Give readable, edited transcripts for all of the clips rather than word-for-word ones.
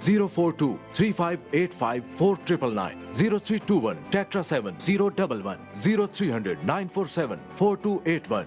04235854999, 0321 tetra7 011 0300 947 4281।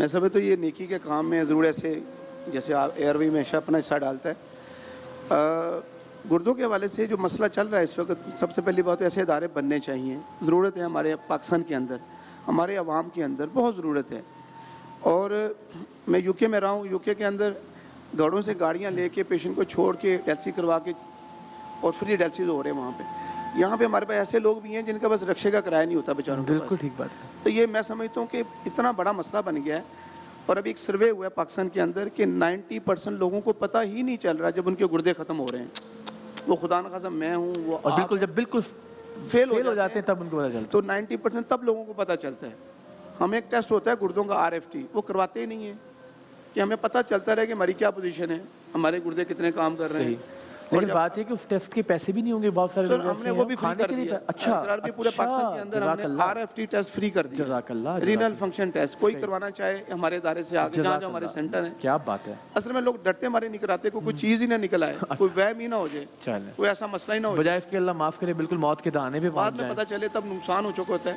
میں سمجھتا ہوں یہ نیکی کے کام میں ضرور ایسے جیسے آپ ایئر وے میں ہمیشہ اپنا حصہ ڈالتا ہے. گردوں کے حوالے سے جو مسئلہ چل رہا ہے اس وقت، سب سے پہلی بات ایسے ادارے بننے چاہیے. ضرورت ہے ہمارے پاکستان کے اندر، ہمارے عوام کے اندر بہت ضرورت ہے. اور میں یو کے میں رہا ہوں، یو کے اندر گاڑیوں سے گاڑیاں لے کے پیشنٹ کو چھوڑ کے ڈیلسی کروا کے اور فری ڈیلسیز ہو رہے ہیں وہاں پہ. یہاں پہ ہمارے پاس ایسے لوگ بھی ہیں جن کا بس رکشے کا کرایہ نہیں ہوتا بیچاروں کے بالکل پاس. ٹھیک بات ہے. تو یہ میں سمجھتا ہوں کہ اتنا بڑا مسئلہ بن گیا ہے. اور ابھی ایک سروے ہوا ہے پاکستان کے اندر کہ 90% لوگوں کو پتہ ہی نہیں چل رہا جب ان کے گردے ختم ہو رہے ہیں. وہ خدا نخواستہ میں ہوں، وہ اور بالکل جب بالکل فیل ہو جاتے ہیں تب ان کو پتہ چلتا ہے. تو 90% تب لوگوں کو پتہ چلتا ہے. ہمیں ایک ٹیسٹ ہوتا ہے گردوں کا RFT، وہ کرواتے ہی نہیں ہیں کہ ہمیں پتہ چلتا رہے کہ ہماری کیا پوزیشن ہے، ہمارے گردے کتنے کام کر رہے ہیں. لیکن بات یہ کہ اس ٹیسٹ کے پیسے بھی نہیں ہوں گے بہت سارے لوگ. ہم نے وہ بھی فری کر دیا. اچھا پورے پاکستان کے اندر ہم نے RFT ٹیسٹ فری کر دیا. جزاک اللہ. رینل فنکشن ٹیسٹ کوئی کروانا چاہے ہمارے ادارے سے آگے جہاں ہمارے سینٹر ہیں. کیا بات ہے. اصل میں لوگ ڈرتے ہمارے نہیں کراتے، کوئی چیز ہی نہ نکل آئے، کوئی وہم ہی نہ ہو جائے، کوئی ایسا مسئلہ ہی نہ ہو جائے. بجائے اس کے اللہ معاف کرے بالکل موت کے دہانے پہ بعد میں پتہ چلے تب نقصان ہو چکا ہوتا ہے.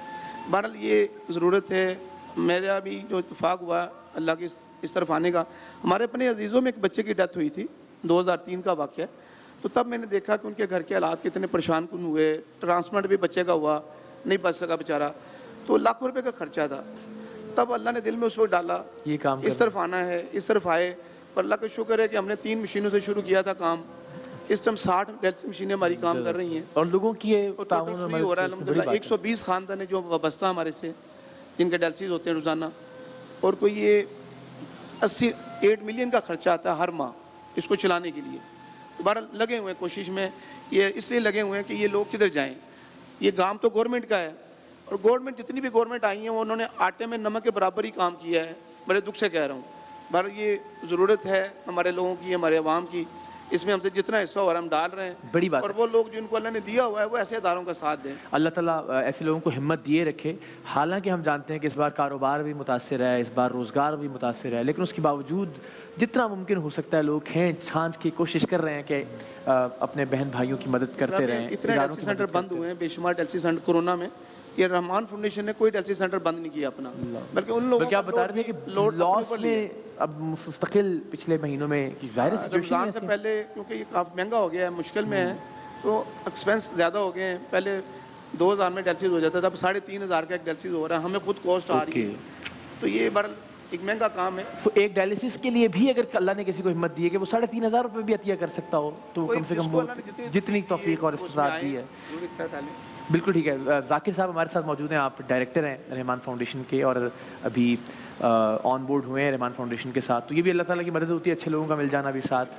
بہرحال یہ ضرورت ہے. میرا بھی جو اتفاق ہوا اللہ کی اس طرف آنے کا، ہمارے اپنے عزیزوں میں ایک بچے کی ڈیتھ ہوئی تھی، 2003 کا واقعہ. تو تب میں نے دیکھا کہ ان کے گھر کے حالات کتنے پریشان کن ہوئے. ٹرانسپلانٹ بھی بچے کا ہوا، نہیں بچ سکا بیچارہ، تو لاکھوں روپے کا خرچہ تھا. تب اللہ نے دل میں اس وقت ڈالا یہ کام اس طرف آنا ہے، اس طرف آئے. پر اللہ کا شکر ہے کہ ہم نے 3 مشینوں سے شروع کیا تھا کام. اس ٹائم 60 ڈیلسی مشینیں ہماری کام کر رہی ہیں اور لوگوں کی تعاون ہو رہا ہے الحمدللہ. 120 خاندان ہیں جو وابستہ ہمارے سے، جن کے ڈیلسیز ہوتے ہیں روزانہ. اور کوئی یہ 8 ملین کا خرچہ آتا ہے ہر ماہ اس کو چلانے کے لیے. دوبارہ لگے ہوئے ہیں کوشش میں. یہ اس لیے لگے ہوئے ہیں کہ یہ لوگ کدھر جائیں. یہ کام تو گورنمنٹ کا ہے، اور گورنمنٹ جتنی بھی گورنمنٹ آئی ہیں انہوں نے آٹے میں نمک کے برابر ہی کام کیا ہے. بڑے دکھ سے کہہ رہا ہوں. بہرحال یہ ضرورت ہے ہمارے لوگوں کی، ہمارے عوام کی. اس میں ہم سے جتنا حصہ ہو رہا ہے ہم ڈال رہے ہیں. بڑی بات. اور وہ لوگ جن کو اللہ نے دیا ہوا ہے وہ ایسے اداروں کا ساتھ دیں. اللہ تعالیٰ ایسے لوگوں کو ہمت دیے رکھے. حالانکہ ہم جانتے ہیں کہ اس بار کاروبار بھی متاثر ہے، اس بار روزگار بھی متاثر ہے، لیکن اس کے باوجود جتنا ممکن ہو سکتا ہے لوگ کھینچ چھانچ کی کوشش کر رہے ہیں کہ اپنے بہن بھائیوں کی مدد کرتے رہیں. اتنے ڈیلسی سینٹر بند ہوئے ہیں، بے شمار ڈیلسی سینٹر کورونا میں. یہ رحمان فاؤنڈیشن نے کوئی ڈیلسی سینٹر بند نہیں کیا اپنا، بلکہ ان لوگوں کو بتا رہے ہیں کہ لاس میں اب مستقل پچھلے مہینوں میں ظاہر رمضان سے پہلے، کیونکہ یہ کافی مہنگا ہو گیا ہے، مشکل میں ہے، تو ایکسپینس زیادہ ہو گئے ہیں. پہلے 2000 میں ڈیلسیز ہو جاتا تھا، اب 3500 کا ایک ڈیلسیز ہو رہا ہے. ہمیں خود کاسٹ آ رہی ہے. تو یہ بہرحال ایک مہنگا کام ہے. ایک ڈائلسس کے لیے بھی اگر اللہ نے کسی کو ہمت دی ہے کہ وہ 3500 روپے بھی عطیہ کر سکتا ہو، تو کم سے کم جتنی توفیق اور استطاعت دی ہے. بالکل ٹھیک ہے. ذاکر صاحب ہمارے ساتھ موجود ہیں. آپ ڈائریکٹر ہیں رحمان فاؤنڈیشن کے، اور ابھی آن بورڈ ہوئے ہیں رحمان فاؤنڈیشن کے ساتھ. تو یہ بھی اللہ تعالیٰ کی مدد ہوتی ہے، اچھے لوگوں کا مل جانا بھی ساتھ.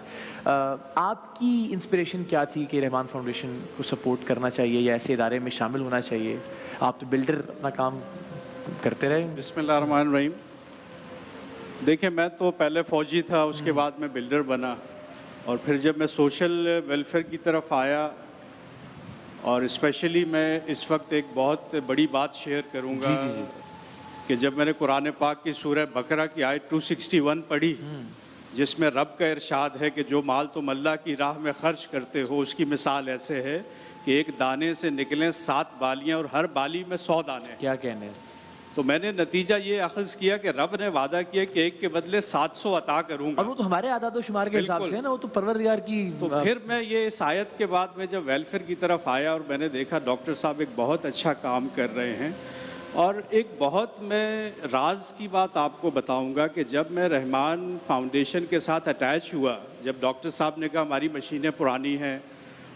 آپ کی انسپریشن کیا تھی کہ رحمان فاؤنڈیشن کو سپورٹ کرنا چاہیے یا ایسے ادارے میں شامل ہونا چاہیے؟ آپ تو بلڈر اپنا کام کرتے رہے. بسم اللہ الرحمن الرحیم. دیکھیں میں تو پہلے فوجی تھا، اس کے بعد میں بلڈر بنا، اور پھر جب میں سوشل ویلفیئر کی طرف آیا، اور اسپیشلی میں اس وقت ایک بہت بڑی بات شیئر کروں گا کہ جب میں نے قرآن پاک کی سورہ بقرہ کی آیت 261 پڑھی، جس میں رب کا ارشاد ہے کہ جو مال تم اللہ کی راہ میں خرچ کرتے ہو اس کی مثال ایسے ہے کہ ایک دانے سے نکلیں 7 بالیاں اور ہر بالی میں 100 دانے. کیا کہنے. تو میں نے نتیجہ یہ اخذ کیا کہ رب نے وعدہ کیا کہ ایک کے بدلے 700 عطا کروں گا. اور وہ تو ہمارے اعداد و شمار کے حساب سے ہے نا، وہ تو پروردگار کی. تو پھر میں یہ اس آیت کے بعد میں جب ویلفیئر کی طرف آیا اور میں نے دیکھا ڈاکٹر صاحب ایک بہت اچھا کام کر رہے ہیں. اور ایک بہت میں راز کی بات آپ کو بتاؤں گا کہ جب میں رحمان فاؤنڈیشن کے ساتھ اٹیچ ہوا، جب ڈاکٹر صاحب نے کہا ہماری مشینیں پرانی ہیں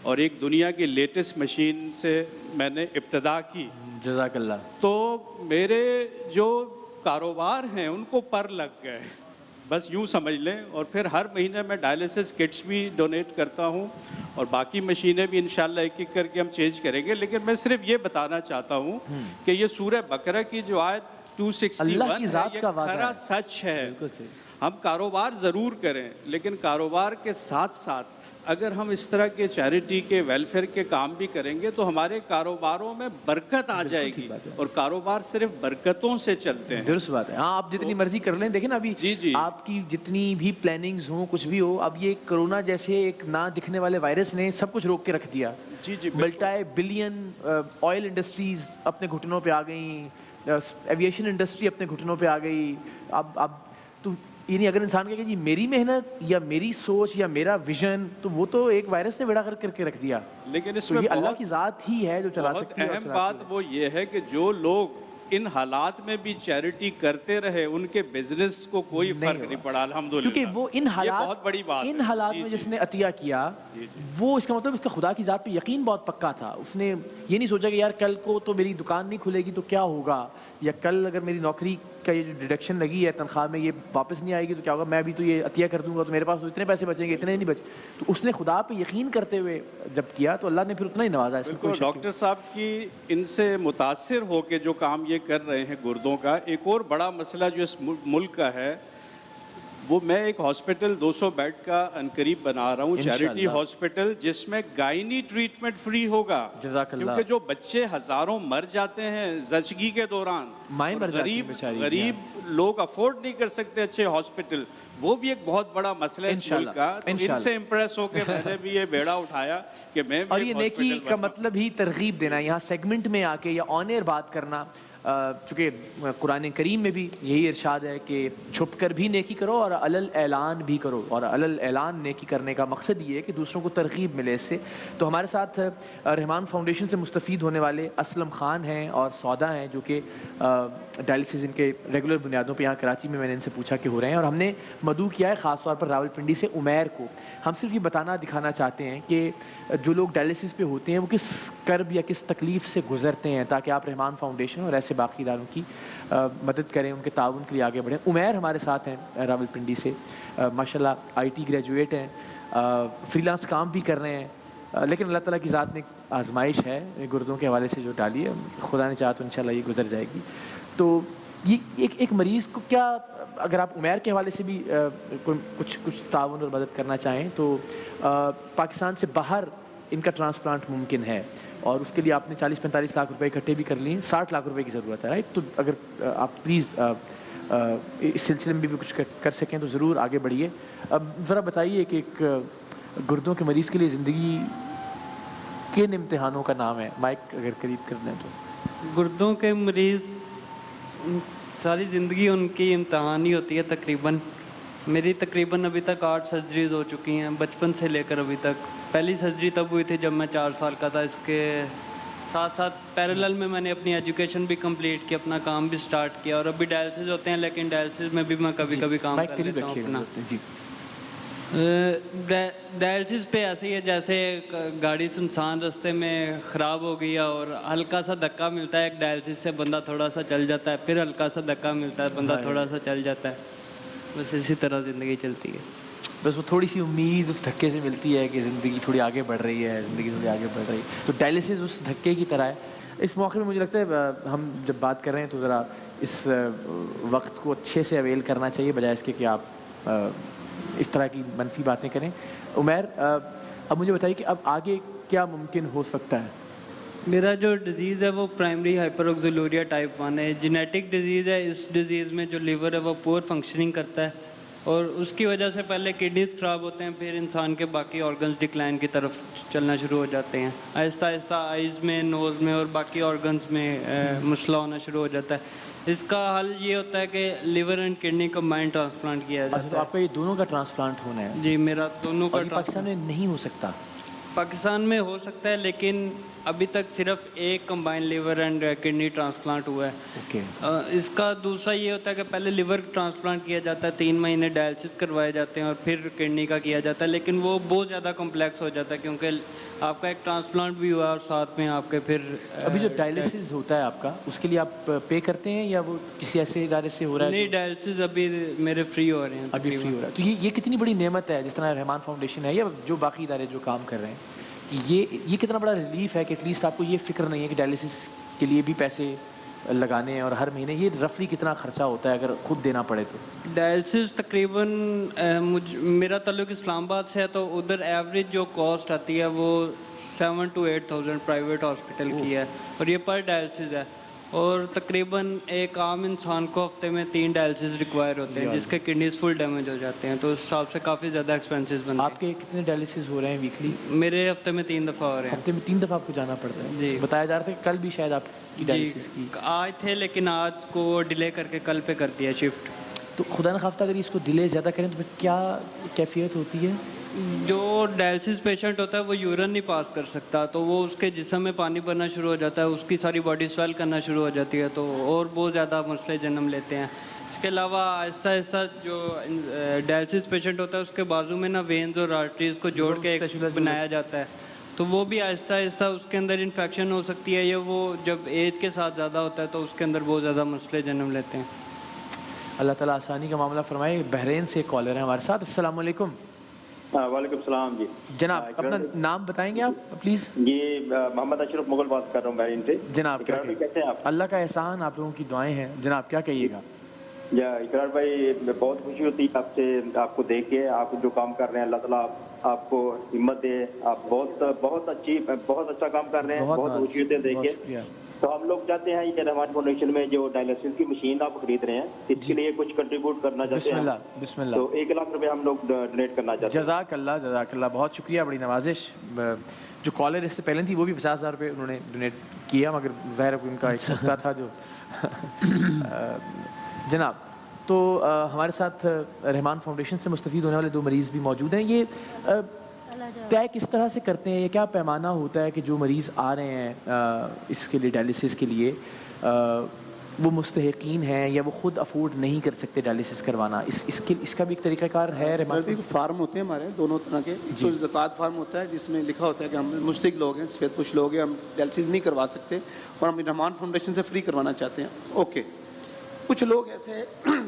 اور ایک دنیا کی لیٹسٹ مشین سے میں نے ابتدا کی. جزاک اللہ. تو میرے جو کاروبار ہیں ان کو پر لگ گئے، بس یوں سمجھ لیں. اور پھر ہر مہینے میں ڈائلسس کٹس بھی ڈونیٹ کرتا ہوں، اور باقی مشینیں بھی انشاءاللہ ایک ایک کر کے ہم چینج کریں گے. لیکن میں صرف یہ بتانا چاہتا ہوں کہ یہ سورہ بقرہ کی جو آیت 261 ہے یہ کھرا سچ ہے. ہم کاروبار ضرور کریں، لیکن کاروبار کے ساتھ ساتھ اگر ہم اس طرح کے چیریٹی کے ویلفیئر کے کام بھی کریں گے تو ہمارے کاروباروں میں برکت آ جائے گی، اور کاروبار صرف برکتوں سے چلتے ہیں. درست بات ہے. ہاں آپ جتنی مرضی کر لیں. دیکھیں نا ابھی آپ کی جتنی بھی پلاننگز ہوں کچھ بھی ہو، اب یہ کرونا جیسے ایک نہ دکھنے والے وائرس نے سب کچھ روک کے رکھ دیا. ملٹائی بلین آئل انڈسٹریز اپنے گھٹنوں پہ آ گئیں، ایویشن انڈسٹری اپنے گھٹنوں پہ آ گئی. اب تو یعنی اگر انسان کہے کہ جی میری محنت یا میری سوچ یا میرا ویژن, تو وہ تو ایک وائرس نے بیڑا کر کے رکھ دیا. لیکن اس تو میں یہ اللہ کی ذات ہی ہے جو چلا بہت سکتی ہے. اہم بات وہ یہ ہے کہ جو لوگ ان حالات میں بھی چیریٹی کرتے رہے, ان کے بزنس کو کوئی فرق نہیں پڑا الحمدللہ. کیونکہ وہ ان بہت بڑی بات ان حالات میں جس نے عطیہ کیا, وہ اس کا مطلب اس کا خدا کی ذات پہ یقین بہت پکا تھا. اس نے یہ نہیں سوچا کہ یار کل کو تو میری دکان نہیں کھلے گی تو کیا ہوگا, یا کل اگر میری نوکری کا یہ جو ڈیڈکشن لگی ہے تنخواہ میں یہ واپس نہیں آئے گی تو کیا ہوگا, میں بھی تو یہ عطیہ کر دوں گا تو میرے پاس تو اتنے پیسے بچیں گے, اتنے نہیں بچے. تو اس نے خدا پہ یقین کرتے ہوئے جب کیا تو اللہ نے پھر اتنا ہی نوازا. اس بالکل ڈاکٹر صاحب کی ان سے متاثر ہو کے جو کام یہ کر رہے ہیں گردوں کا, ایک اور بڑا مسئلہ جو اس ملک کا ہے وہ میں ایک ہاسپٹل 200 بیڈ کا انقریب بنا رہا ہوں, چیریٹی ہاسپٹل, جس میں گائنی ٹریٹمنٹ فری ہوگا. جزاک اللہ. کیونکہ جو بچے ہزاروں مر جاتے ہیں زچگی کے دوران, غریب لوگ افورڈ نہیں کر سکتے اچھے ہاسپٹل, وہ بھی ایک بہت بڑا مسئلہ ہے اس ملک کا. تو ان سے امپریس ہو کے میں نے بھی یہ بیڑا اٹھایا کہ میں بھی. اور یہ نیکی کا مطلب ہی ترغیب دینا, یہاں سیگمنٹ میں آ کے یا آن ایئر بات کرنا. چونکہ قرآن کریم میں بھی یہی ارشاد ہے کہ چھپ کر بھی نیکی کرو اور علل اعلان بھی کرو, اور علل اعلان نیکی کرنے کا مقصد یہ ہے کہ دوسروں کو ترغیب ملے اس سے. تو ہمارے ساتھ رحمان فاؤنڈیشن سے مستفید ہونے والے اسلم خان ہیں اور سودا ہیں, جو کہ ڈائلسس ان کے ریگولر بنیادوں پہ یہاں کراچی میں نے ان سے پوچھا کہ ہو رہے ہیں, اور ہم نے مدعو کیا ہے خاص طور پر راولپنڈی سے عمیر کو. ہم صرف یہ بتانا دکھانا چاہتے ہیں کہ جو لوگ ڈائلسس پہ ہوتے ہیں وہ کس کرب یا کس تکلیف سے گزرتے ہیں, تاکہ آپ رحمان فاؤنڈیشن اور ایسے باقی اداروں کی مدد کریں, ان کے تعاون کے لیے آگے بڑھیں. عمیر ہمارے ساتھ ہیں راولپنڈی سے, ماشاءاللہ IT گریجویٹ ہیں, فری لانس کام بھی کر رہے ہیں, لیکن اللہ تعالیٰ کی ذات نے آزمائش ہے گردوں کے حوالے سے جو ڈالی ہے, خدا نے چاہا تو انشاءاللہ یہ گزر جائے گی. تو یہ ایک مریض کو کیا, اگر آپ عمیر کے حوالے سے بھی کچھ تعاون اور مدد کرنا چاہیں تو پاکستان سے باہر ان کا ٹرانسپلانٹ ممکن ہے, اور اس کے لیے آپ نے 40-45 لاکھ روپے اکٹھے بھی کر لیے, 60 لاکھ روپے کی ضرورت ہے, رائٹ. تو اگر آپ پلیز اس سلسلے میں بھی کچھ کر سکیں تو ضرور آگے بڑھیے. اب ذرا بتائیے کہ ایک گردوں کے مریض کے لیے زندگی کن امتحانوں کا نام ہے, مائک اگر قریب کر دیں تو. گردوں کے مریض ساری زندگی ان کی امتحان ہی ہوتی ہے تقریباً. میری تقریباً ابھی تک 8 سرجریز ہو چکی ہیں, بچپن سے لے کر ابھی تک. پہلی سرجری تب ہوئی تھی جب میں 4 سال کا تھا. اس کے ساتھ ساتھ پیرالل میں نے اپنی ایجوکیشن بھی کمپلیٹ کی, اپنا کام بھی سٹارٹ کیا, اور ابھی ڈائلسس ہوتے ہیں, لیکن ڈائلسس میں بھی میں کبھی کام کر لیتا ہوں اپنا. ڈائلسس پہ ایسے ہی ہے جیسے گاڑی سنسان رستے میں خراب ہو گئی اور ہلکا سا دھکا ملتا ہے ایک ڈائلسس سے, بندہ تھوڑا سا چل جاتا ہے, پھر ہلکا سا دھکا ملتا ہے, بندہ تھوڑا سا چل جاتا ہے. بس اسی طرح زندگی چلتی ہے. بس وہ تھوڑی سی امید اس دھکے سے ملتی ہے کہ زندگی تھوڑی آگے بڑھ رہی ہے, زندگی تھوڑی آگے بڑھ رہی ہے. تو ڈائلسس اس دھکے کی طرح ہے. اس موقع میں مجھے لگتا ہے ہم جب بات کر رہے ہیں تو ذرا اس وقت کو اچھے سے اویل کرنا چاہیے, بجائے اس کے کہ آپ اس طرح کی منفی باتیں کریں. عمیر, اب مجھے بتائیے کہ اب آگے کیا ممکن ہو سکتا ہے. میرا جو ڈیزیز ہے وہ پرائمری ہائپر آکسیلوریا ٹائپ 1 ہے. جینیٹک ڈیزیز ہے. اس ڈیزیز میں جو لیور ہے وہ پور فنکشننگ کرتا ہے, اور اس کی وجہ سے پہلے کڈنیز خراب ہوتے ہیں, پھر انسان کے باقی آرگنز ڈکلائن کی طرف چلنا شروع ہو جاتے ہیں. آہستہ آہستہ آئیز میں, نوز میں اور باقی آرگنز میں مسئلہ ہونا شروع ہو جاتا ہے. اس کا حل یہ ہوتا ہے کہ liver and kidney combined transplant کیا جاتا ہے. تو آپ کا یہ دونوں کا ٹرانسپلانٹ ہونا ہے؟ جی, میرا دونوں کا. پاکستان میں نہیں ہو سکتا؟ پاکستان میں ہو سکتا ہے, لیکن ابھی تک صرف ایک combine liver and kidney transplant ہوا ہے. اوکے. اس کا دوسرا یہ ہوتا ہے کہ پہلے لیور ٹرانسپلانٹ کیا جاتا ہے, 3 مہینے ڈائلسس کروائے جاتے ہیں, اور پھر کڈنی کا کیا جاتا ہے. لیکن وہ بہت زیادہ کمپلیکس ہو جاتا ہے کیونکہ آپ کا ایک ٹرانسپلانٹ بھی ہوا اور ساتھ میں آپ کے پھر ابھی جو ڈائلسس ہوتا ہے آپ کا, اس کے لیے آپ پے کرتے ہیں یا وہ کسی ایسے ادارے سے ہو رہا ہے؟ نہیں, ڈائلسس ابھی میرے فری ہو رہے ہیں. ابھی فری ہو رہا ہے. تو یہ کتنی بڑی نعمت ہے, جس طرح رحمان فاؤنڈیشن ہے یا جو باقی ادارے جو کام کر رہے ہیں, یہ کتنا بڑا ریلیف ہے کہ ایٹ لیسٹ آپ کو یہ فکر نہیں ہے کہ ڈائلسس کے لیے بھی پیسے لگانے ہیں, اور ہر مہینے یہ رفلی کتنا خرچہ ہوتا ہے اگر خود دینا پڑے تو. ڈائلسس تقریباً میرا تعلق اسلام آباد سے ہے, تو ادھر ایوریج جو کاسٹ آتی ہے وہ 7,000 to 8,000 پرائیویٹ ہاسپٹل کی ہے, اور یہ پر ڈائلسس ہے. اور تقریباً ایک عام انسان کو ہفتے میں 3 ڈائلسس ریکوائر ہوتے ہیں جس کے کڈنیز فل ڈیمیج ہو جاتے ہیں, تو اس حساب سے کافی زیادہ ایکسپینسز بنتے ہیں. آپ کے کتنے ڈائلسس ہو رہے ہیں ویکلی؟ میرے ہفتے میں 3 دفعہ ہو رہے ہیں. ہفتے میں 3 دفعہ آپ کو جانا پڑتا ہے؟ جی. بتایا جا رہا تھا کہ کل بھی شاید آپ کی ڈائلسس کی آج تھے لیکن آج کو ڈیلے کر کے کل پہ کر دیا شفٹ. تو خدا نخواستہ اگر اس کو ڈیلے زیادہ کریں تو پھر کیا کیفیت ہوتی ہے؟ جو ڈائلسس پیشنٹ ہوتا ہے وہ یورین نہیں پاس کر سکتا, تو وہ اس کے جسم میں پانی بھرنا شروع ہو جاتا ہے, اس کی ساری باڈی سویل کرنا شروع ہو جاتی ہے, تو اور بہت زیادہ مسئلے جنم لیتے ہیں. اس کے علاوہ آہستہ آہستہ جو ڈائلسس پیشنٹ ہوتا ہے اس کے بازو میں نا وینز اور آرٹریز کو جوڑ کے ایک بنایا جاتا ہے, تو وہ بھی آہستہ آہستہ اس کے اندر انفیکشن ہو سکتی ہے, یا وہ جب ایج کے ساتھ زیادہ ہوتا ہے تو اس کے اندر بہت زیادہ مسئلے جنم لیتے ہیں. اللہ تعالیٰ آسانی کا معاملہ فرمائے. بحرین سے کالر ہیں ہمارے ساتھ. السلام علیکم. وعلیکم السلام. جی جناب اپنا نام بتائیں گے آپ پلیز؟ جی محمد اشرف مغل بات کر رہا ہوں بحرین سے. جناب کیا کہتے ہیں آپ؟ اللہ کا احسان, آپ لوگوں کی دعائیں ہیں. جناب کیا کہیے گا؟ جی اقرار بھائی بہت خوشی ہوتی ہے آپ سے, آپ کو دیکھ کے, آپ جو کام کر رہے ہیں اللہ تعالیٰ آپ کو ہمت دے. آپ بہت اچھا کام کر رہے ہیں, بہت خوشی ہوتی ہے دیکھ کے. تو ہم لوگ چاہتے ہیں یہ رحمان فاؤنڈیشن میں جو ڈائلسس کی مشین آپ خرید رہے ہیں اس کے لیے کچھ کنٹریبیوٹ کرنا چاہتے ہیں. بسم اللہ. تو 1 لاکھ روپے ہم لوگ ڈونیٹ کرنا چاہتے ہیں. جزاک اللہ, بہت شکریہ, بڑی نوازش. جو کالر اس سے پہلے تھی وہ بھی 50,000 روپے انہوں نے ڈونیٹ کیا, مگر ظاہر ان کا ایک نقطہ تھا جو جناب. تو ہمارے ساتھ رحمان فاؤنڈیشن سے مستفید ہونے والے 2 مریض بھی موجود ہیں. یہ طے کس طرح سے کرتے ہیں, یہ کیا پیمانہ ہوتا ہے کہ جو مریض آ رہے ہیں اس کے لیے ڈائلسس کے لیے وہ مستحقین ہیں یا وہ خود افورڈ نہیں کر سکتے ڈائلسس کروانا, اس کا بھی ایک طریقہ کار ہے؟ فارم ہوتے ہیں ہمارے دونوں طرح کے. تو زکوٰۃ فارم ہوتا ہے جس میں لکھا ہوتا ہے کہ ہم مستحق لوگ ہیں, سفید پوش لوگ ہیں, ہم ڈائلسس نہیں کروا سکتے اور ہم رحمان فاؤنڈیشن سے فری کروانا چاہتے ہیں. اوکے. کچھ لوگ ایسے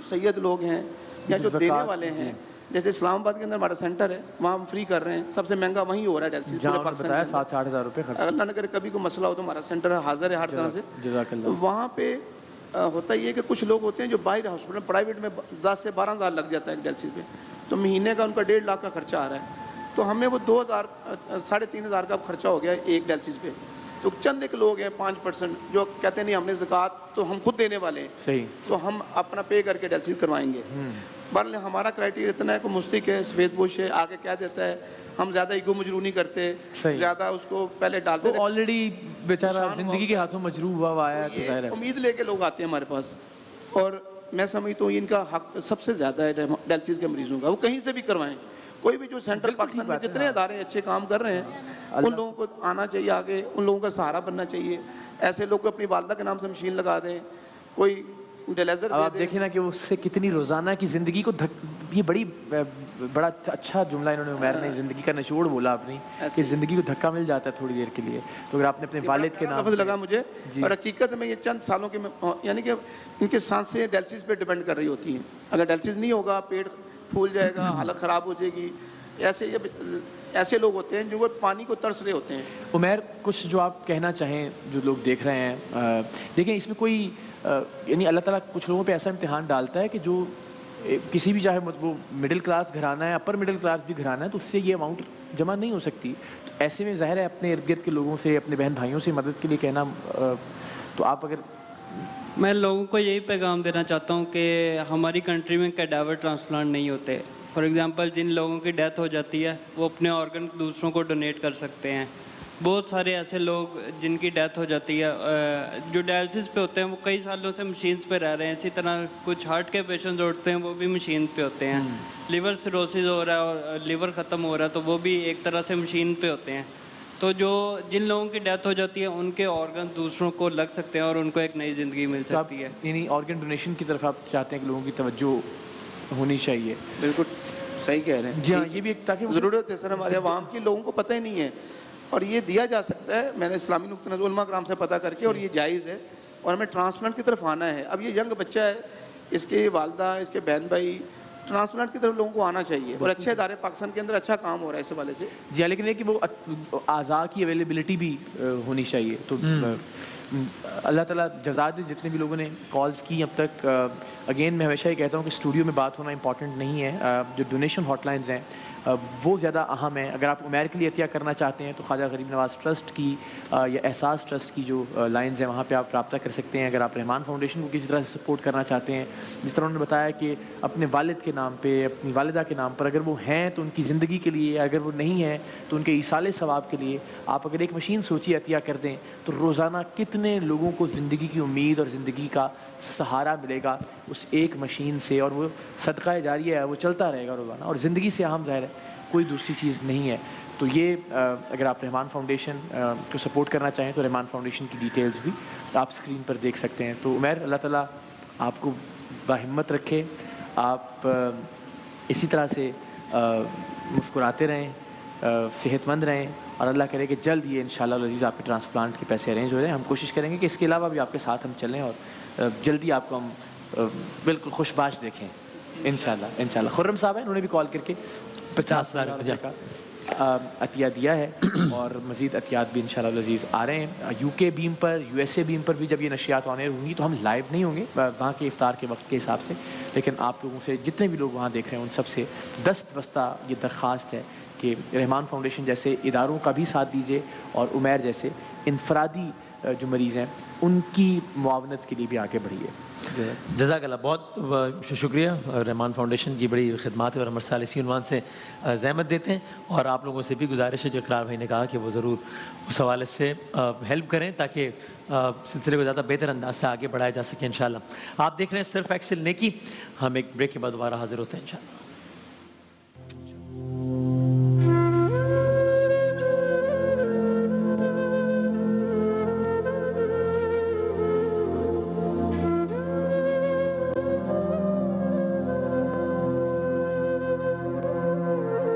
سید لوگ ہیں یا جو دینے والے ہیں, جیسے اسلام آباد کے اندر ہمارا سینٹر ہے, وہاں ہم فری کر رہے ہیں. سب سے مہنگا وہیں ہو رہا ہے ڈائلسس پورے پاکستان میں. 60,000 روپے خرچ. اللہ نہ کرے کبھی کوئی مسئلہ ہو تو ہمارا سینٹر حاضر ہے ہر طرح سے. جزاک اللہ. وہاں پہ ہوتا یہ کہ کچھ لوگ ہوتے ہیں جو باہر ہاسپٹل پرائیویٹ میں 10 سے 12 ہزار لگ جاتا ہے ایک ڈائلسس پہ, تو مہینے کا ان کا 1.5 لاکھ کا خرچہ آ رہا ہے. تو ہمیں وہ 2,000 3,500 کا خرچہ ہو گیا ایک ڈائلسس پہ. تو چند ایک لوگ ہیں 5% جو کہتے ہیں نہیں ہم نے زکوٰۃ تو ہم خود دینے والے ہیں, صحیح, تو ہم اپنا پے کر کے ڈائلسس کروائیں گے. بہرحال ہمارا کرائٹیریا اتنا ہے کہ مستحق ہے, سفید پوش ہے, آگے کہہ دیتا ہے, ہم زیادہ ایگو مجرو نہیں کرتے, زیادہ اس کو پہلے ڈالتے تھے. آلریڈی بیچارہ زندگی کے ہاتھوں مجروح ہوا آیا ہے, تو ظاہر ہے امید لے کے لوگ آتے ہیں ہمارے پاس. اور میں سمجھتا ہوں ان کا حق سب سے زیادہ ہے ڈائلسس کے مریضوں کا, وہ کہیں سے بھی کروائیں. کوئی بھی جو سینٹرل پاکستان میں جتنے ادارے اچھے کام کر رہے ہیں ان لوگوں کو آنا چاہیے آگے, ان لوگوں کا سہارا بننا چاہیے. ایسے لوگ اپنی والدہ کے نام سے مشین لگا دیں, کوئی ڈیلیزر. اب آپ دیکھیں نا کہ اس سے کتنی روزانہ کی زندگی کو یہ بڑا اچھا جملہ انہوں نے عمیر نے زندگی کا نچوڑ بولا اپنی, کہ زندگی کو دھکا مل جاتا ہے تھوڑی دیر کے لیے. تو اگر آپ نے اپنے والد کے نام لگا مجھے, اور حقیقت میں یہ چند سالوں کے یعنی کہ ان کے سانسیں ڈائلسس پہ ڈیپینڈ کر رہی ہوتی ہیں. اگر ڈائلسس نہیں ہوگا پیٹ پھول جائے گا, حالت خراب ہو جائے گی. ایسے لوگ ہوتے ہیں جو وہ پانی کو ترس رہے ہوتے ہیں. عمیر کچھ جو آپ کہنا چاہیں جو لوگ دیکھ رہے ہیں, دیکھیں اس میں کوئی یعنی اللہ تعالیٰ کچھ لوگوں پہ ایسا امتحان ڈالتا ہے کہ جو کسی بھی چاہے وہ مڈل کلاس گھرانہ ہے, اپر مڈل کلاس بھی گھرانہ ہے, تو اس سے یہ اماؤنٹ جمع نہیں ہو سکتی. تو ایسے میں ظاہر ہے اپنے ارد گرد کے لوگوں سے, اپنے بہن بھائیوں سے مدد کے لیے کہنا. تو آپ اگر میں لوگوں کو یہی پیغام دینا چاہتا ہوں کہ ہماری کنٹری میں کیڈاور ٹرانسپلانٹ نہیں ہوتے. فار ایگزامپل جن لوگوں کی ڈیتھ ہو جاتی ہے وہ اپنے آرگن دوسروں کو ڈونیٹ کر سکتے ہیں. بہت سارے ایسے لوگ جن کی ڈیتھ ہو جاتی ہے جو ڈائلسس پہ ہوتے ہیں وہ کئی سالوں سے مشینز پہ رہ رہے ہیں. اسی طرح کچھ ہارٹ کے پیشنٹس اٹھتے ہیں وہ بھی مشین پہ ہوتے ہیں. لیور سیروسس ہو رہا ہے اور لیور ختم ہو رہا ہے تو وہ بھی ایک طرح سے مشین پہ ہوتے ہیں. تو جن لوگوں کی ڈیتھ ہو جاتی ہے ان کے آرگن دوسروں کو لگ سکتے ہیں اور ان کو ایک نئی زندگی مل سکتی ہے. یعنی آرگن ڈونیشن کی طرف آپ چاہتے ہیں کہ لوگوں کی توجہ ہونی چاہیے. بالکل صحیح کہہ رہے ہیں. جی ہاں, یہ بھی ایک تاکہ ضرورت ہے سر, ہمارے عوام کی لوگوں کو پتہ ہی نہیں ہے اور یہ دیا جا سکتا ہے. میں نے اسلامی نقطہ نظر علماء کرام سے پتہ کر کے, اور یہ جائز ہے اور ہمیں ٹرانسپلانٹ کی طرف آنا ہے. اب یہ ینگ بچہ ہے, اس کے والدہ, اس کے بہن بھائی, ٹرانسپلانٹ کی طرف لوگوں کو آنا چاہیے اور اچھے ادارے پاکستان کے اندر اچھا کام ہو رہا ہے اس حوالے سے. جی, لیکن یہ کہ وہ اعضاء کی اویلیبلٹی بھی ہونی چاہیے. تو اللہ تعالیٰ جزا دے جتنے بھی لوگوں نے کالز کی اب تک. اگین میں ہمیشہ یہ کہتا ہوں کہ اسٹوڈیو میں بات ہونا امپورٹنٹ نہیں ہے. جو ڈونیشن ہاٹ لائنز ہیں وہ زیادہ اہم ہے. اگر آپ عمیر کے لیے عطیہ کرنا چاہتے ہیں تو خواجہ غریب نواز ٹرسٹ کی یا احساس ٹرسٹ کی جو لائنز ہیں وہاں پہ آپ رابطہ کر سکتے ہیں. اگر آپ رحمان فاؤنڈیشن کو کسی طرح سے سپورٹ کرنا چاہتے ہیں, جس طرح انہوں نے بتایا کہ اپنے والد کے نام پہ, اپنی والدہ کے نام پر اگر وہ ہیں تو ان کی زندگی کے لیے, اگر وہ نہیں ہیں تو ان کے ایصال ثواب کے لیے آپ اگر ایک مشین سوچیے عطیہ کر دیں تو روزانہ کتنے لوگوں کو زندگی کی امید اور زندگی کا سہارا ملے گا اس ایک مشین سے. اور وہ صدقہ جاریہ ہے, وہ چلتا رہے گا روزانہ, اور زندگی سے اہم ظاہر ہے کوئی دوسری چیز نہیں ہے. تو یہ اگر آپ رحمان فاؤنڈیشن کو سپورٹ کرنا چاہیں تو رحمان فاؤنڈیشن کی ڈیٹیلز بھی آپ اسکرین پر دیکھ سکتے ہیں. تو عمیر, اللہ تعالیٰ آپ کو باہمت رکھے, آپ اسی طرح سے مسکراتے رہیں, صحت مند رہیں, اور اللہ کرے کہ جلد یہ انشاءاللہ العزیز آپ کے ٹرانسپلانٹ کے پیسے ارینج ہو جائیں. ہم کوشش کریں گے کہ اس کے علاوہ بھی آپ کے ساتھ ہم چلیں اور جلدی آپ کو ہم بالکل خوش باش دیکھیں انشاءاللہ. خرم صاحب ہیں, انہوں نے بھی کال کر کے 50,000 روپے کا عطیہ دیا ہے, اور مزید عطیات بھی انشاءاللہ العزیز آ رہے ہیں. یو کے بیم پر, یو ایس اے بیم پر بھی جب یہ نشریات آن ایئر ہوں گی تو ہم لائیو نہیں ہوں گے وہاں کے افطار کے وقت کے حساب سے, لیکن آپ لوگوں سے جتنے بھی لوگ وہاں دیکھ رہے ہیں ان سب سے دست بستہ یہ درخواست ہے کہ رحمان فاؤنڈیشن جیسے اداروں کا بھی ساتھ دیجیے, اور عمیر جیسے انفرادی جو مریض ہیں ان کی معاونت کے لیے بھی آگے بڑھیے. جزاک اللہ, بہت شکریہ. رحمان فاؤنڈیشن کی بڑی خدمات ہے اور ہمارے سال اسی عنوان سے زحمت دیتے ہیں, اور آپ لوگوں سے بھی گزارش ہے جو اقرار بھائی نے کہا کہ وہ ضرور اس حوالے سے ہیلپ کریں تاکہ سلسلے کو زیادہ بہتر انداز سے آگے بڑھایا جا سکے انشاءاللہ. آپ دیکھ رہے ہیں صرف ایکسل نیکی. ہم ایک بریک کے بعد دوبارہ حاضر ہوتے ہیں انشاءاللہ.